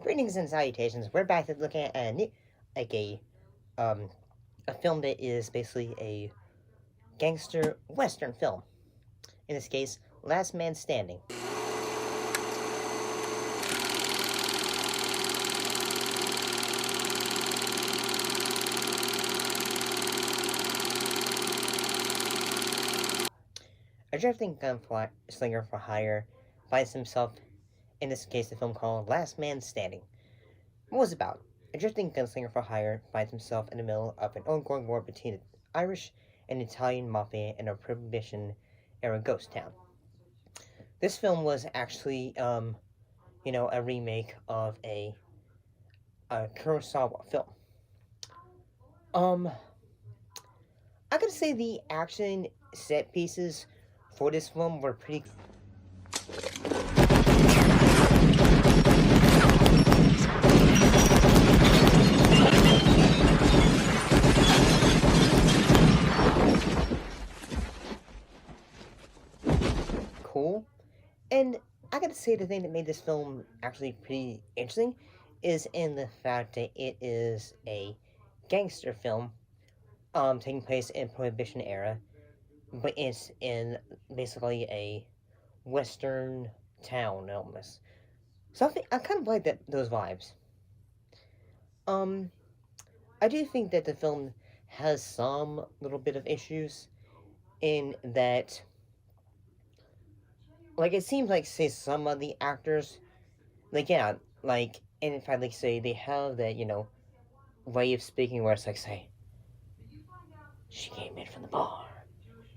Greetings and salutations. We're back to looking at a film that is basically a gangster western film. In this case, Last Man Standing. A drifting slinger for hire finds himself, in this case, the film called Last Man Standing. What was it about? A drifting gunslinger for hire finds himself in the middle of an ongoing war between the Irish and Italian mafia in a Prohibition-era ghost town. This film was actually, a remake of a Kurosawa film. I gotta say the action set pieces for this film were pretty. Cool. And I gotta say the thing that made this film actually pretty interesting is in the fact that it is a gangster film taking place in Prohibition era, but it's in basically a western town almost. So I kind of like those vibes. I do think that the film has some little bit of issues in that, like, it seems like, say, some of the actors, like, yeah, like, and in fact, like, say, they have that, way of speaking where it's like, say, she came in from the bar,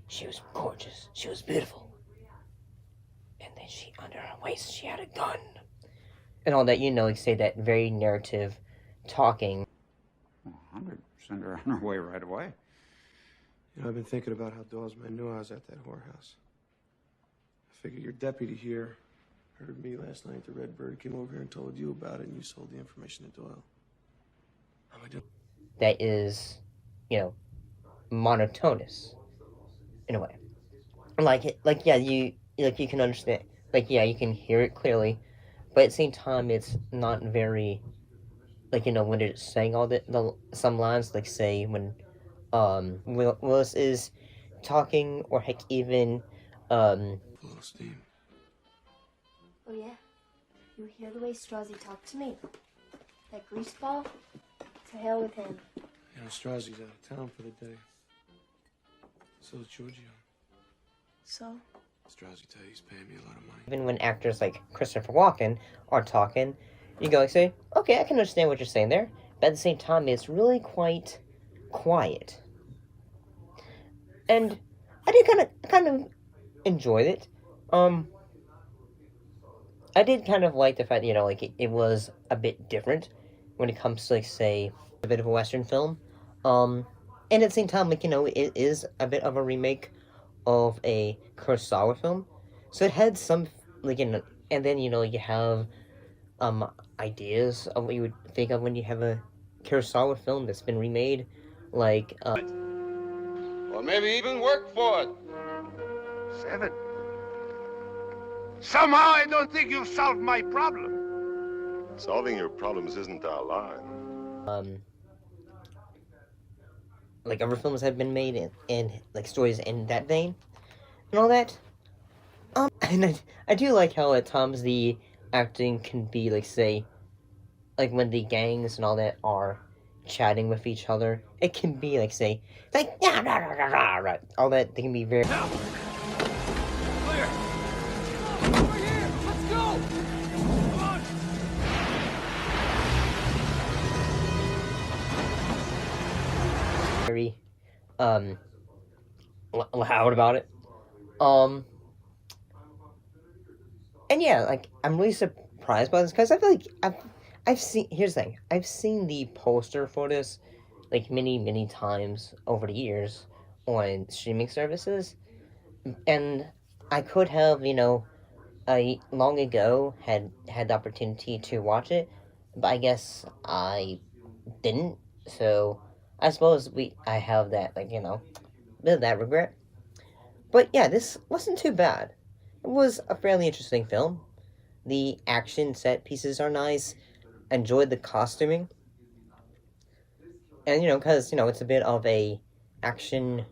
she was gorgeous, she was beautiful, and then under her waist, she had a gun, and all that, like, say, that very narrative talking. 100% her on her way right away. I've been thinking about how Dawes man knew I was at that whorehouse. I figure your deputy here heard me last night. The Redbird came over here and told you about it, and you sold the information to Doyle. How am I doing? That is, monotonous, in a way. You can understand, you can hear it clearly, but at the same time, it's not very, when it's saying all some lines, like, say, when, Willis is talking, or heck, even, Full of steam. Oh yeah? You hear the way Strozzi talked to me? That greaseball? To hell with him. Strozzi's out of town for the day. So is Giorgio. So? Strozzi tell you he's paying me a lot of money. Even when actors like Christopher Walken are talking, you go say, okay, I can understand what you're saying there, but at the same time, it's really quite quiet. And I did kind of enjoyed it. I did kind of like the fact that, it was a bit different when it comes to, say, a bit of a Western film. And at the same time, it is a bit of a remake of a Kurosawa film. So it had some, and then, you have, ideas of what you would think of when you have a Kurosawa film that's been remade, or maybe even work for it. 7. Somehow I don't think you've solved my problem. Solving your problems isn't our line. Other films have been made in stories in that vein, and all that. And I do like how at times the acting can be, say, when the gangs and all that are chatting with each other, it can be, all that, they can be very... Clear! Over here! Let's go! Come on! very, loud about it. And yeah, I'm really surprised by this, because I feel like I've seen, here's the thing, I've seen the poster for this, many times over the years on streaming services, and I could have, long ago had the opportunity to watch it, but I guess I didn't, so I suppose I have that, bit of that regret. But yeah, this wasn't too bad. It was a fairly interesting film. The action set pieces are nice. Enjoyed the costuming. And, because, it's a bit of a action,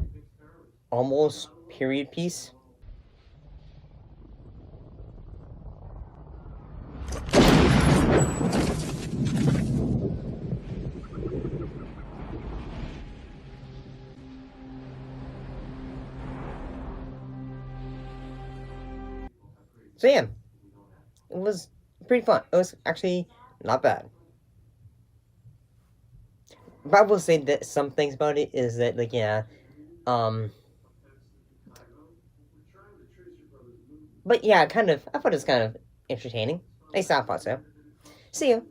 almost period piece. So yeah, it was pretty fun. It was actually not bad. But I will say that some things about it is that, like, yeah, but yeah, I thought it was kind of entertaining. At least I thought so. See you.